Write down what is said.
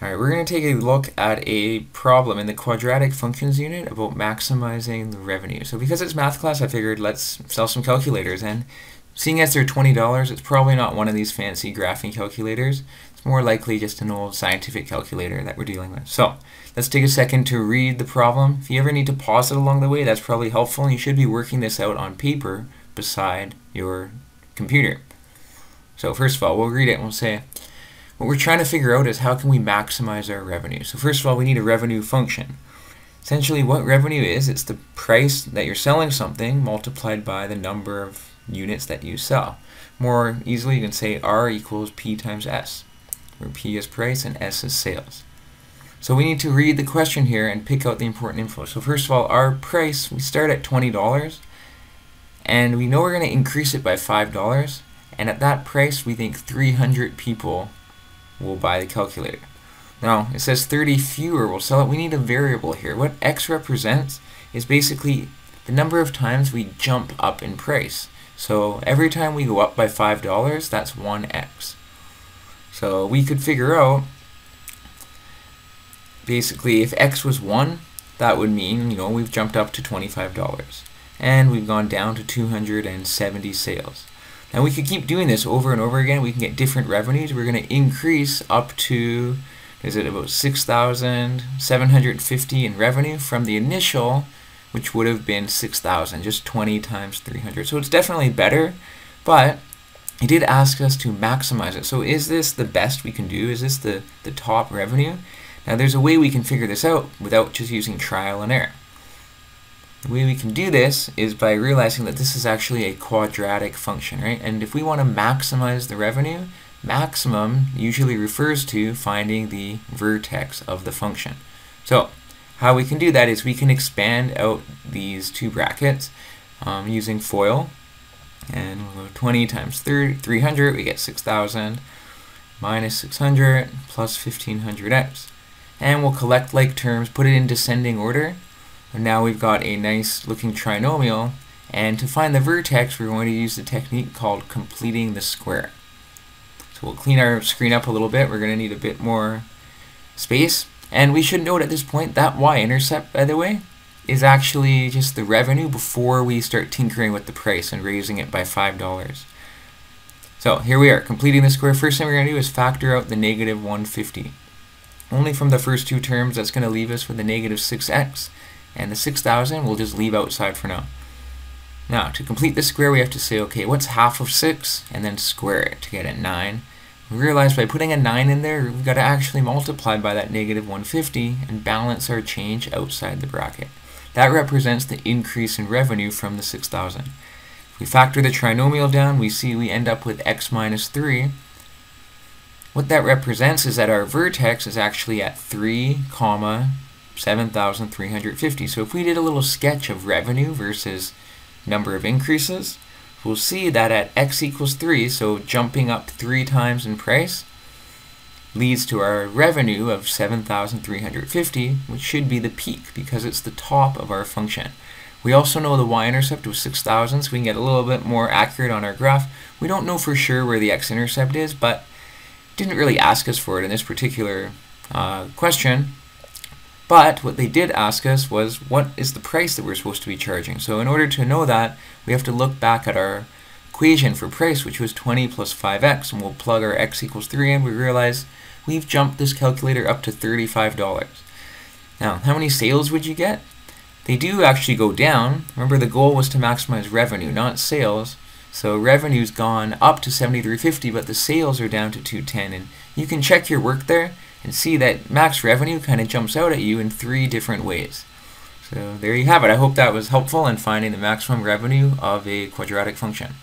Alright, we're going to take a look at a problem in the quadratic functions unit about maximizing the revenue. So because it's math class, I figured let's sell some calculators, and seeing as they're $20, it's probably not one of these fancy graphing calculators. It's more likely just an old scientific calculator that we're dealing with. So let's take a second to read the problem. If you ever need to pause it along the way, that's probably helpful, and you should be working this out on paper beside your computer. So first of all, we'll read it and we'll say, what we're trying to figure out is how can we maximize our revenue. So first of all, we need a revenue function. Essentially what revenue is, it's the price that you're selling something multiplied by the number of units that you sell. More easily you can say R equals P times S, where P is price and S is sales. So we need to read the question here and pick out the important info. So first of all, our price, we start at $20 and we know we're going to increase it by $5, and at that price we think 300 people will buy the calculator. Now, it says 30 fewer will sell it. We need a variable here. What X represents is basically the number of times we jump up in price. So every time we go up by $5, that's 1X. So we could figure out, basically, if X was 1, that would mean, we've jumped up to $25. And we've gone down to 270 sales. Now we could keep doing this over and over again. We can get different revenues. We're going to increase up to, is it about 6,750 in revenue from the initial, which would have been 6,000, just 20 times 300. So it's definitely better, but it did ask us to maximize it. So is this the best we can do? Is this the top revenue? Now there's a way we can figure this out without just using trial and error. The way we can do this is by realizing that this is actually a quadratic function, right? And if we want to maximize the revenue, maximum usually refers to finding the vertex of the function. So how we can do that is we can expand out these two brackets using FOIL. And we'll go 20 times 300, we get 6,000 minus 600 plus 1,500x. And we'll collect like terms, put it in descending order. And now we've got a nice looking trinomial, and to find the vertex we're going to use the technique called completing the square. So we'll clean our screen up a little bit. We're going to need a bit more space, and we should note at this point that y-intercept, by the way, is actually just the revenue before we start tinkering with the price and raising it by $5. So here we are, completing the square. First thing we're going to do is factor out the negative 150. Only from the first two terms, that's going to leave us with a negative 6x. And the 6,000 we'll just leave outside for now. Now, to complete the square, we have to say, okay, what's half of 6? And then square it to get a 9. We realize by putting a 9 in there, we've got to actually multiply by that negative 150 and balance our change outside the bracket. That represents the increase in revenue from the 6,000. If we factor the trinomial down, we see we end up with x minus 3. What that represents is that our vertex is actually at 3, 7,350. So if we did a little sketch of revenue versus number of increases, we'll see that at x equals 3, so jumping up 3 times in price, leads to our revenue of 7,350, which should be the peak because it's the top of our function. We also know the y-intercept was 6,000, so we can get a little bit more accurate on our graph. We don't know for sure where the x-intercept is, but didn't really ask us for it in this particular question. But what they did ask us was, what is the price that we're supposed to be charging? So in order to know that, we have to look back at our equation for price, which was 20 plus 5x, and we'll plug our x equals 3 in. We realize we've jumped this calculator up to $35. Now, how many sales would you get? They do actually go down. Remember, the goal was to maximize revenue, not sales. So revenue's gone up to $73.50, but the sales are down to $210. And you can check your work there and see that max revenue kind of jumps out at you in 3 different ways. So there you have it. I hope that was helpful in finding the maximum revenue of a quadratic function.